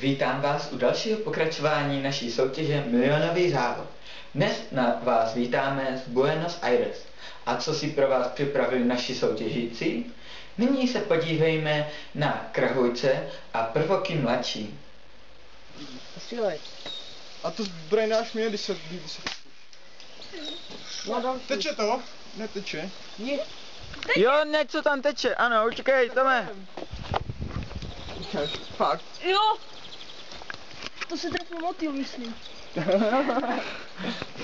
Vítám vás u dalšího pokračování naší soutěže Milionový závod. Dnes vás vítáme z Buenos Aires. A co si pro vás připravili naši soutěžící? Nyní se podívejme na Krahujce a Prvoky mladší. Střílej. A to zbroj náš mě, když se... No, Teče to? Neteče. Jo, něco tam teče, ano, učkej, Tome. Fakt. Jo! To se trefil motil, myslím.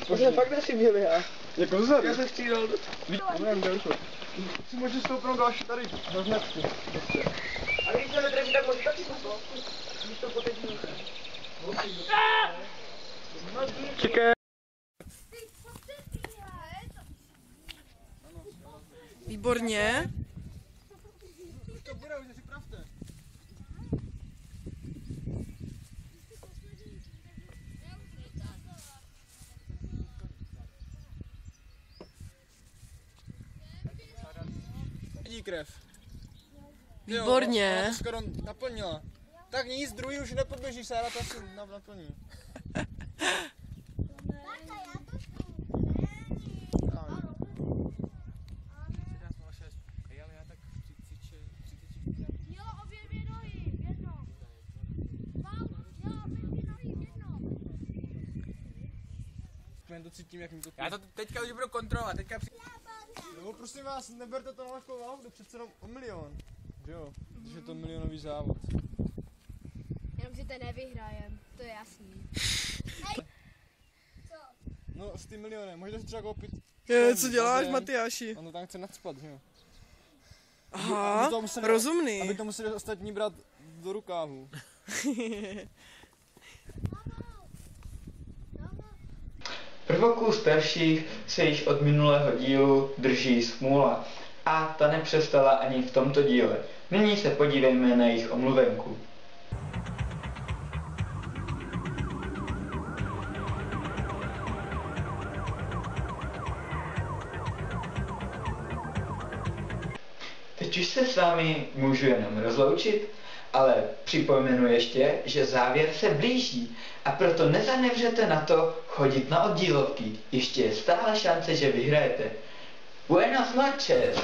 To jsme fakt nechyběli, já. Jako zadu. Já jsem střílel. Nevím, další. Si můžeš stoupnout další tady na značku. A když se netrefí, tak můžu taky to. Když to potečí. Čekej. Výborně. To bude, už si pravte. Vidí krev. Výborně. Jo, skoro naplnila. Tak nic, druhý už nepodběžíš, Sára to asi naplní. Jo, obě dvě nohy, jedno. Jo, obě dvě nohy, jedno. Já to cítím, jak mi to... Já to teďka už budu kontrolovat, teďka No, prosím vás, neberte to na lehkou váhu, jde přece jenom o milion. Že jo, protože je to milionový závod. Jenom si to nevyhrajem, to je jasný. No, s tím milionem, můžete si třeba koupit... Co děláš, Matyáši? On to tam chce nadspat, že jo? Aha, Aby to museli- rozumný. Aby to museli ostatní brát do rukávu. Prvoků starších se již od minulého dílu drží smůla a ta nepřestala ani v tomto díle. Nyní se podívejme na jejich omluvenku. Teď už se s vámi můžu jenom rozloučit, ale připomenu ještě, že závěr se blíží a proto nezanevřete na to chodit na oddílovky. Ještě je stále šance, že vyhrajete. Buenas noches!